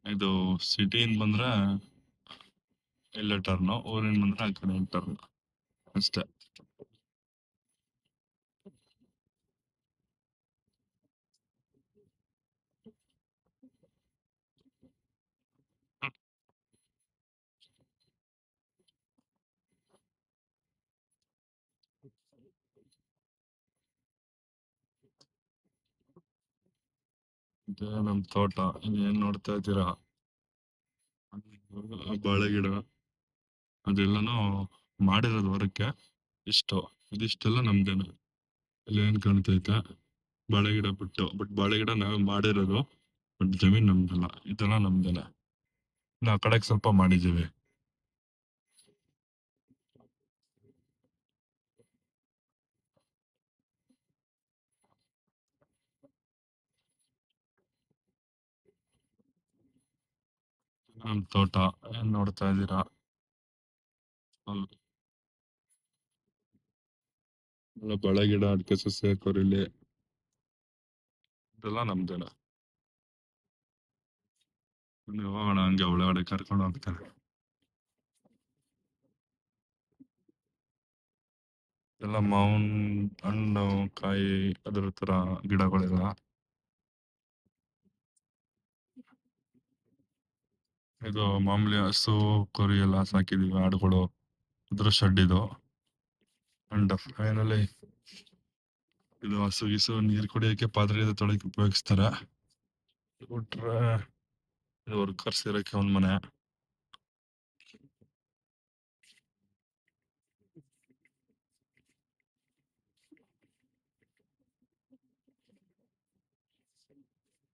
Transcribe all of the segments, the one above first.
ಇದು ಸಿಟಿಯಿಂದ ಬಂದ್ರೆ ಇಲ್ಲೇ ಟರ್ನು, ಊರಿಂದ ಬಂದ್ರೆ ಆ ಕಡೆ ಟರ್ನ್ ಅಷ್ಟೇ. ಇದು ನಮ್ ತೋಟ. ಏನ್ ನೋಡ್ತಾ ಇದ್ದೀರಾ? ಬಾಳೆ ಗಿಡ ಅದೆಲ್ಲನೂ ಮಾಡಿರೋದು ಹೊರಕ್ಕೆ. ಇಷ್ಟು ಇದಿಷ್ಟೆಲ್ಲ ನಮ್ದೇನೆ. ಇಲ್ಲಿ ಏನ್ ಕಾಣ್ತೈತೆ? ಬಾಳೆ ಗಿಡ ಬಿಟ್ಟು, ಬಟ್ ಬಾಳೆ ಗಿಡ ನಾವೇ ಮಾಡಿರೋದು, ಬಟ್ ಜಮೀನ್ ನಮ್ದಲ್ಲ. ಇದೆಲ್ಲ ನಮ್ದೇನೆ. ಇನ್ನು ಆ ಕಡೆಗೆ ಸ್ವಲ್ಪ ಮಾಡಿದೀವಿ. ನಮ್ ತೋಟ ಏನ್ ನೋಡ್ತಾ ಇದ್ದೀರಾ? ಎಲ್ಲ ಬಾಳೆ ಗಿಡ, ಅಡಿಕೆ ಸಸ್ಯ, ಕೊರಿಲೆ ಇದೆಲ್ಲ ನಮ್ದೇನೆ. ನೀವು ಹೋಗೋಣ, ಹಂಗೆ ಒಳಗಡೆ ಕರ್ಕೊಂಡು ಹೋಗ್ತಾರೆ. ಎಲ್ಲ ಮಾವಿನ ಹಣ್ಣು, ಕಾಯಿ, ಅದ್ರ ತರ ಗಿಡಗಳೆಲ್ಲ. ಇದು ಮಾಮೂಲಿ ಹಸು ಕುರಿ ಎಲ್ಲ ಸಾಕಿದೀವಿ, ಆಡುಗಳು. ಅದ್ರ ಶೆಡ್ ಇದು. ಅಂಡ್ ಫೈನಲಿ ಇದು ಹಸು ಗಿಸು ನೀರ್ ಕುಡಿಯಕ್ಕೆ, ಪಾತ್ರೆ ತೊಳೆಯಕ್ಕೆ ಉಪಯೋಗಿಸ್ತಾರೆ. ಬಿಟ್ರೆ ಇದು ವರ್ಕರ್ಸ್ ಇರಕ್ಕೆ ಒಂದ್ ಮನೆ.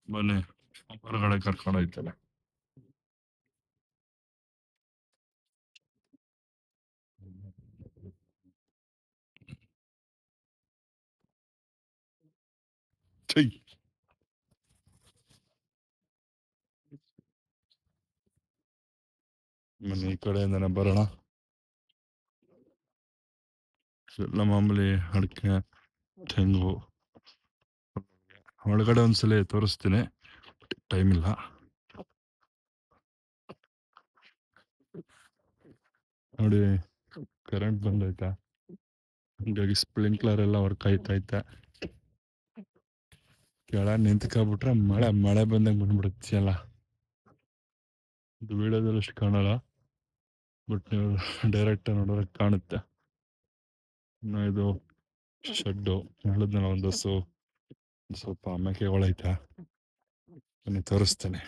ಬನ್ನಿ, ಹೊರಗಡೆ ಕರ್ಕೊಂಡು ಹೋಯ್ತಾರೆ. ಛೈ! ಬನ್ನಿ ಈ ಕಡೆಯಿಂದನೇ ಬರೋಣ. ಎಲ್ಲ ಮಾಮೂಲಿ ಅಡಿಕೆ, ತೆಂಗು. ಒಳಗಡೆ ಒಂದ್ಸಲಿ ತೋರಿಸ್ತೀನಿ, ಟೈಮ್ ಇಲ್ಲ. ನೋಡಿ, ಕರೆಂಟ್ ಬಂದೈತೆ, ಹಂಗಾಗಿ ಸ್ಪ್ರಿಂಕ್ಲರ್ ಎಲ್ಲ ವರ್ಕ್ ಆಯ್ತೈತೆ. ಕೆಳ ನಿಂತ್ಕೊಬಿಟ್ರೆ ಮಳೆ ಮಳೆ ಬಂದಂಗೆ ಬಂದ್ಬಿಡುತ್ತೆ ಎಲ್ಲ. ಇದು ವಿಡಿಯೋದಲ್ಲಿ ಅಷ್ಟು ಕಾಣಲ್ಲ, ಬಟ್ ನೀವು ಡೈರೆಕ್ಟ್ ನೋಡಿದ್ರೆ ಕಾಣುತ್ತೆ. ಇನ್ನು ಇದು ಶೆಡ್ಡು, ಹೇಳಿದ್ನಲ್ಲ ಒಂದು ಹಸು, ಸ್ವಲ್ಪ ಮೇಕೆಗಳೈತೆ. ಬನ್ನಿ ತೋರಿಸ್ತೇನೆ.